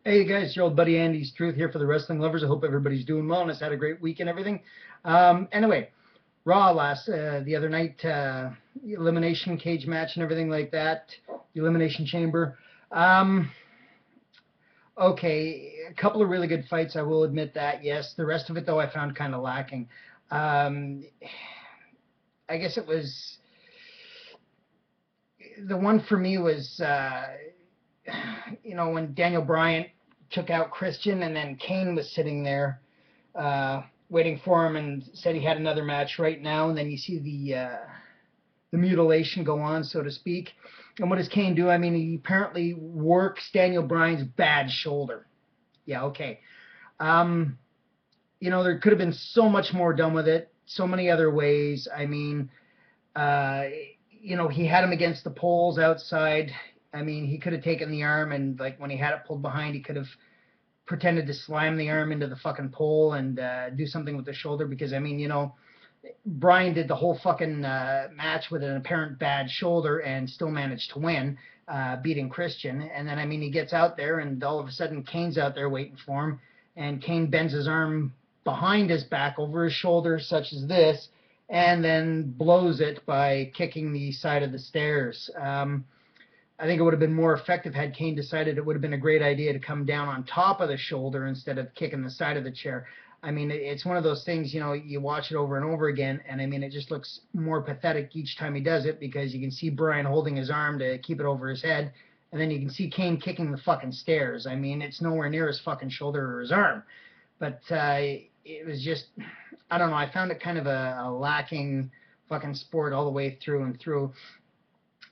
Hey guys, your old buddy Andy's Truth here for the wrestling lovers. I hope everybody's doing well and has had a great week and everything. Anyway, Raw the other night, elimination cage match and everything like that, the Elimination Chamber. Um, okay, a couple of really good fights, I will admit that, yes. The rest of it, though, I found kind of lacking. Um, I guess it was the one for me was, when Daniel Bryan took out Christian and then Kane was sitting there waiting for him and said he had another match right now, and then you see the mutilation go on, so to speak. And what does Kane do? I mean, he apparently works Daniel Bryan's bad shoulder. Yeah, okay. Um, there could have been so much more done with it, so many other ways. I mean, uh, he had him against the poles outside. I mean, he could have taken the arm and, like, when he had it pulled behind, he could have pretended to slam the arm into the fucking pole and do something with the shoulder because, I mean, Bryan did the whole fucking match with an apparent bad shoulder and still managed to win, beating Christian. And then, I mean, he gets out there and all of a sudden Kane's out there waiting for him, and Kane bends his arm behind his back over his shoulder, such as this, and then blows it by kicking the side of the stairs. I think it would have been more effective had Kane decided it would have been a great idea to come down on top of the shoulder instead of kicking the side of the chair. I mean, it's one of those things, you watch it over and over again, and I mean, it just looks more pathetic each time he does it because you can see Bryan holding his arm to keep it over his head, and then you can see Kane kicking the fucking stairs. I mean, it's nowhere near his fucking shoulder or his arm. But it was just, I don't know, I found it kind of a lacking fucking sport all the way through and through.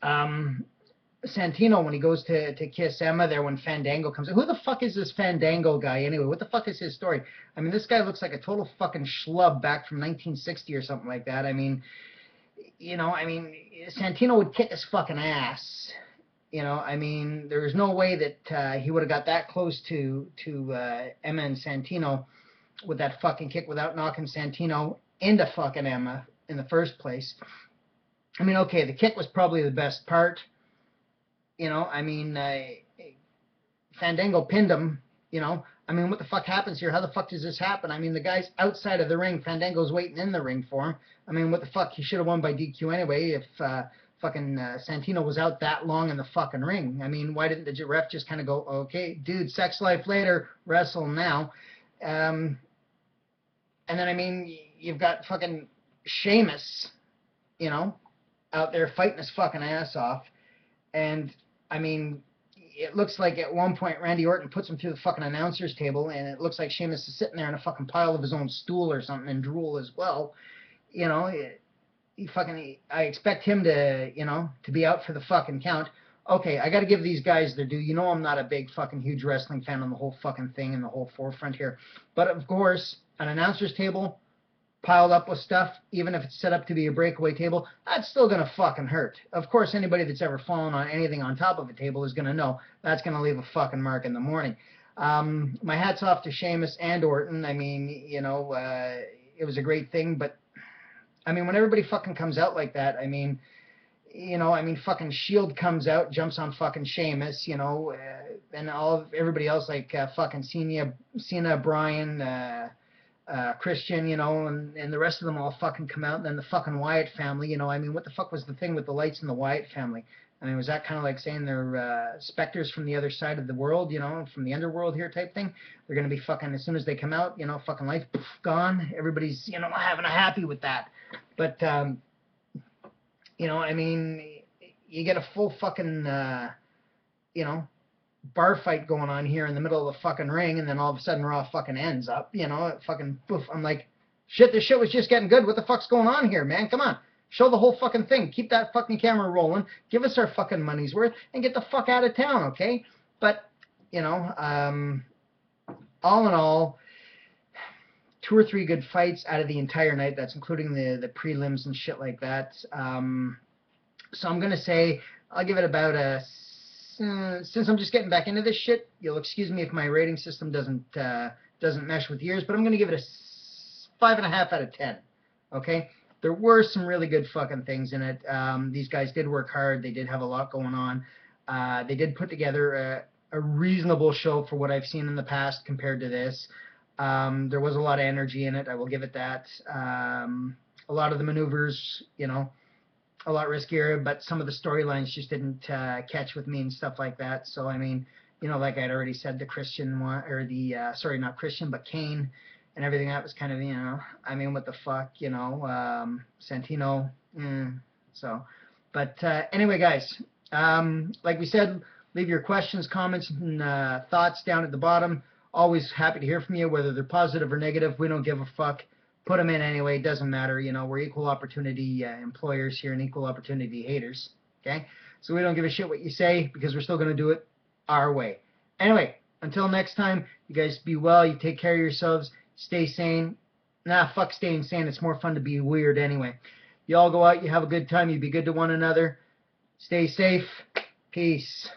Um, Santino, when he goes to kiss Emma there when Fandango comes in. Who the fuck is this Fandango guy anyway? What the fuck is his story? I mean, this guy looks like a total fucking schlub back from 1960 or something like that. I mean, Santino would kick his fucking ass. I mean, there's no way that he would have got that close to Emma and Santino with that fucking kick without knocking Santino into fucking Emma in the first place. I mean, okay, the kick was probably the best part. I mean, Fandango pinned him, I mean, what the fuck happens here? How the fuck does this happen? I mean, the guy's outside of the ring. Fandango's waiting in the ring for him. I mean, what the fuck? He should have won by DQ anyway if fucking Santino was out that long in the fucking ring. I mean, why didn't the ref just kind of go, okay, dude, sex life later, wrestle now? And then, I mean, you've got fucking Sheamus, out there fighting his fucking ass off. And, I mean, it looks like at one point Randy Orton puts him through the fucking announcer's table, and it looks like Sheamus is sitting there in a fucking pile of his own stool or something and drool as well. I expect him to, to be out for the fucking count. Okay, I got to give these guys their due. I'm not a big fucking huge wrestling fan on the whole fucking thing and the whole forefront here. But, of course, an announcer's table piled up with stuff, even if it's set up to be a breakaway table, that's still going to fucking hurt. Of course, anybody that's ever fallen on anything on top of a table is going to know that's going to leave a fucking mark in the morning. My hat's off to Sheamus and Orton. I mean, it was a great thing, but, I mean, when everybody fucking comes out like that, I mean, fucking Shield comes out, jumps on fucking Sheamus, and everybody else like fucking Cena, Bryan, Christian, and the rest of them all fucking come out, and then the fucking Wyatt family, I mean, what the fuck was the thing with the lights in the Wyatt family? I mean, was that kind of like saying they're specters from the other side of the world, from the underworld here type thing? They're going to be fucking, as soon as they come out, fucking lights, poof, gone. Everybody's, having a happy with that. But, I mean, you get a full fucking, bar fight going on here in the middle of the fucking ring, and then all of a sudden Raw fucking ends up, fucking poof. I'm like, shit, this shit was just getting good. What the fuck's going on here, man? Come on. Show the whole fucking thing. Keep that fucking camera rolling. Give us our fucking money's worth and get the fuck out of town, okay? But, all in all, 2 or 3 good fights out of the entire night. That's including the prelims and shit like that. So I'm going to say I'll give it about a... since I'm just getting back into this shit, you'll excuse me if my rating system doesn't mesh with yours, but I'm going to give it a 5.5 out of 10, okay? There were some really good fucking things in it. These guys did work hard. They did have a lot going on. They did put together a reasonable show for what I've seen in the past compared to this. There was a lot of energy in it. I will give it that. A lot of the maneuvers, you know, a lot riskier, but some of the storylines just didn't catch with me and stuff like that. So, I mean, you know, like I'd already said, the Christian one, or the, sorry, not Christian, but Kane and everything, that was kind of, you know, I mean, what the fuck, you know, Santino, so, but anyway, guys, like we said, leave your questions, comments, and thoughts down at the bottom. Always happy to hear from you, whether they're positive or negative. We don't give a fuck. Put them in anyway. It doesn't matter. You know, we're equal opportunity employers here and equal opportunity haters. Okay? So we don't give a shit what you say because we're still going to do it our way. Anyway, until next time, you guys be well. You take care of yourselves. Stay sane. Nah, fuck staying sane. It's more fun to be weird anyway. You all go out. You have a good time. You be good to one another. Stay safe. Peace.